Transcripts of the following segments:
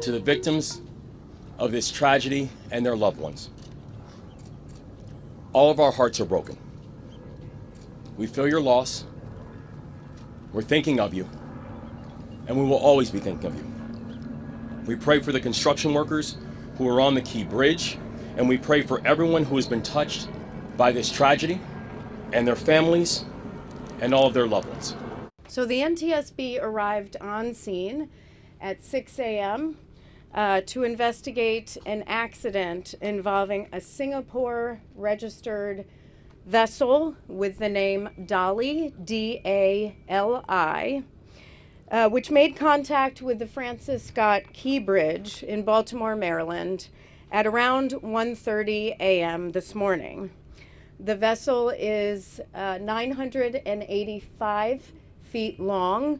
to the victims of this tragedy and their loved ones. All of our hearts are broken. We feel your loss. We're thinking of you, and we will always be thinking of you. We pray for the construction workers who are on the Key Bridge, and we pray for everyone who has been touched by this tragedy and their families and all of their loved ones. So the NTSB arrived on scene at 6 a.m. To investigate an accident involving a Singapore-registered vessel with the name Dali, D-A-L-I, which made contact with the Francis Scott Key Bridge in Baltimore, Maryland, at around 1:30 a.m. this morning. The vessel is 985 feet long.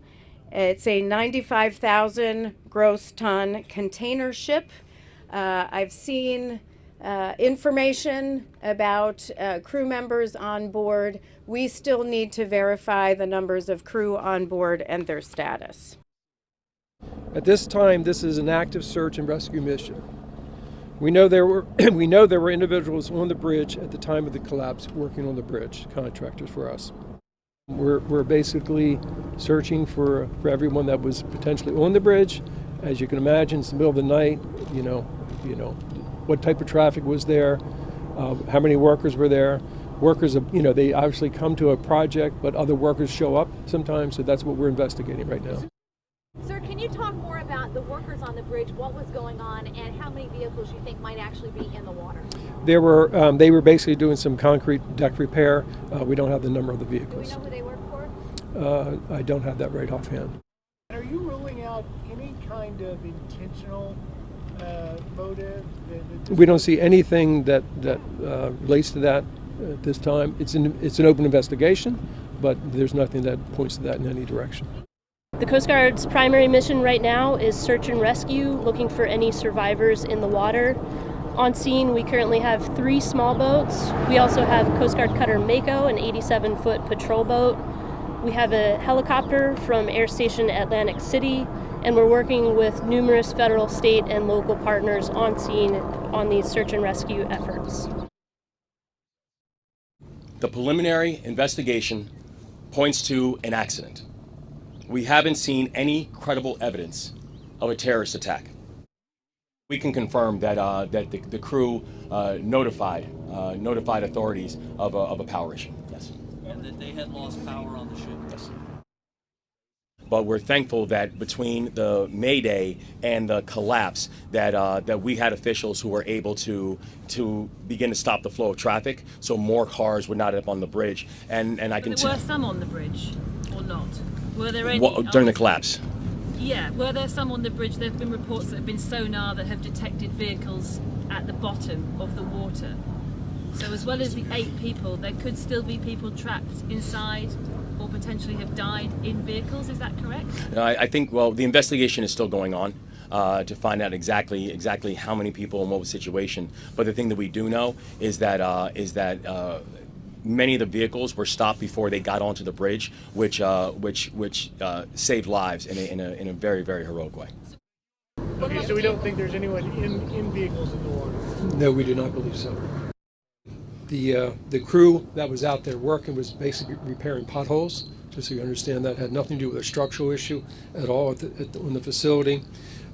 It's a 95,000 gross ton container ship. I've seen information about crew members on board. We still need to verify the numbers of crew on board and their status. At this time, this is an active search and rescue mission. We know there were individuals on the bridge at the time of the collapse working on the bridge, contractors for us. We're basically searching for everyone that was potentially on the bridge. As you can imagine, it's the middle of the night. You know, what type of traffic was there? How many workers were there? Workers, they obviously come to a project, but other workers show up sometimes. So that's what we're investigating right now. Sir, can you talk more about the workers on the bridge, what was going on, and how many vehicles you think might actually be in the water? They were basically doing some concrete deck repair. We don't have the number of the vehicles. Do we know who they work for? I don't have that right offhand. Are you ruling out any kind of intentional motive? We don't see anything that relates to that at this time. It's an open investigation, but there's nothing that points to that in any direction. The Coast Guard's primary mission right now is search and rescue, looking for any survivors in the water. On scene, we currently have 3 small boats. We also have Coast Guard cutter Mako, an 87-foot patrol boat. We have a helicopter from Air Station Atlantic City, and we're working with numerous federal, state, and local partners on scene on these search and rescue efforts. The preliminary investigation points to an accident. We haven't seen any credible evidence of a terrorist attack. We can confirm that the crew notified authorities of a power issue. Yes. And that they had lost power on the ship. Yes. But we're thankful that between the Mayday and the collapse that we had officials who were able to begin to stop the flow of traffic, so more cars were not up on the bridge. And I can There were some on the bridge, or not? Were there any during the collapse? Yeah, were there some on the bridge? There have been reports that have been sonar that have detected vehicles at the bottom of the water. So as well as the 8 people, there could still be people trapped inside or potentially have died in vehicles. Is that correct? I think, well, the investigation is still going on to find out exactly how many people and what was the situation. But the thing that we do know is that many of the vehicles were stopped before they got onto the bridge, which saved lives in a very, very heroic way. Okay, so we don't think there's anyone in vehicles in the water? No, we do not believe so. The crew that was out there working was basically repairing potholes, just so you understand that had nothing to do with a structural issue at all on the facility.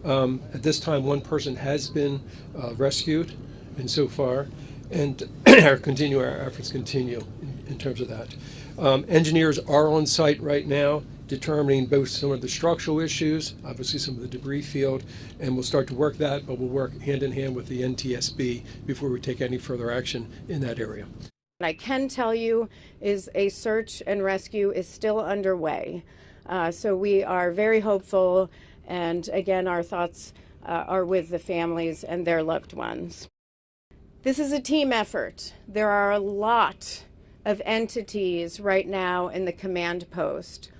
At this time, 1 person has been rescued, and so far, and our efforts continue in terms of that. Engineers are on site right now, determining both some of the structural issues, obviously some of the debris field, and we'll start to work that, but we'll work hand in hand with the NTSB before we take any further action in that area. What I can tell you is a search and rescue is still underway. So we are very hopeful, and again, our thoughts are with the families and their loved ones. This is a team effort. There are a lot of entities right now in the command post,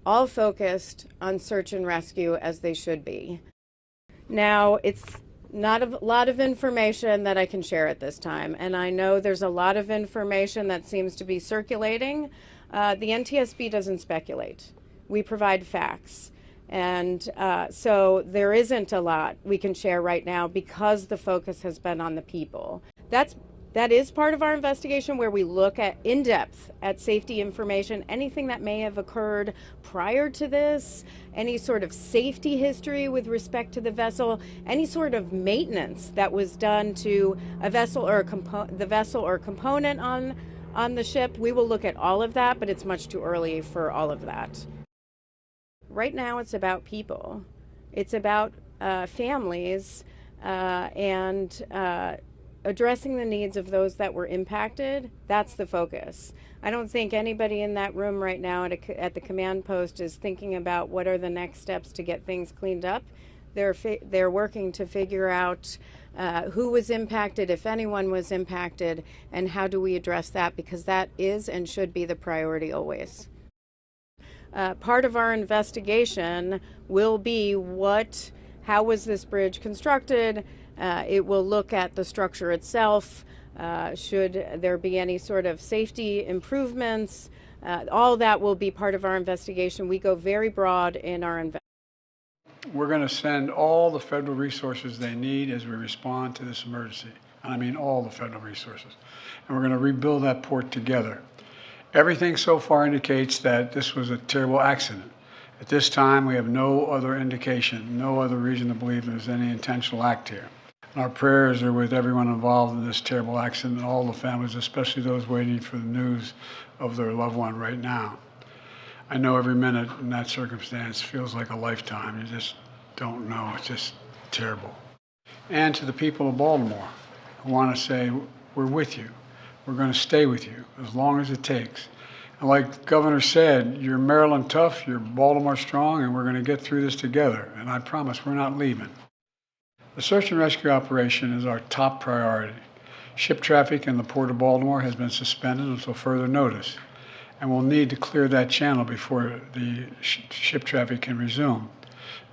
all focused on search and rescue as they should be. Now, it's not a lot of information that I can share at this time, and I know there's a lot of information that seems to be circulating. The NTSB doesn't speculate. We provide facts. And so there isn't a lot we can share right now because the focus has been on the people. That is part of our investigation, where we look at in depth at safety information, anything that may have occurred prior to this, any sort of safety history with respect to the vessel, any sort of maintenance that was done to a vessel or the vessel or component on the ship. We will look at all of that, but it's much too early for all of that. Right now, it's about people. It's about families and addressing the needs of those that were impacted. That's the focus. I don't think anybody in that room right now at the command post is thinking about what are the next steps to get things cleaned up. They're working to figure out who was impacted, if anyone was impacted, and how do we address that, because that is and should be the priority always. Part of our investigation will be how was this bridge constructed? It will look at the structure itself. Should there be any sort of safety improvements? All that will be part of our investigation. We go very broad in our investigation. We're going to send all the federal resources they need as we respond to this emergency. And I mean all the federal resources. And we're going to rebuild that port together. Everything so far indicates that this was a terrible accident. At this time, we have no other indication, no other reason to believe there's any intentional act here. Our prayers are with everyone involved in this terrible accident and all the families, especially those waiting for the news of their loved one right now. I know every minute in that circumstance feels like a lifetime. You just don't know. It's just terrible. And to the people of Baltimore who want to say, we're with you. We're going to stay with you as long as it takes. And like the governor said, you're Maryland tough, you're Baltimore strong, and we're going to get through this together. And I promise we're not leaving. The search and rescue operation is our top priority. Ship traffic in the Port of Baltimore has been suspended until further notice, and we'll need to clear that channel before the ship traffic can resume.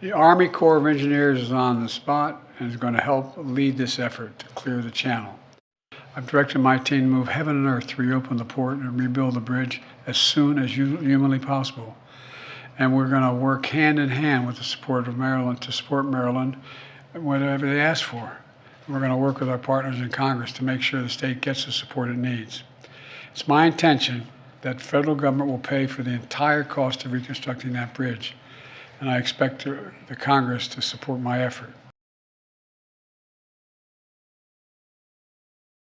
The Army Corps of Engineers is on the spot and is going to help lead this effort to clear the channel. I've directed my team to move heaven and earth to reopen the port and rebuild the bridge as soon as humanly possible. And we're going to work hand in hand with the support of Maryland to support Maryland whatever they ask for. We're going to work with our partners in Congress to make sure the state gets the support it needs. It's my intention that the federal government will pay for the entire cost of reconstructing that bridge, and I expect the Congress to support my effort.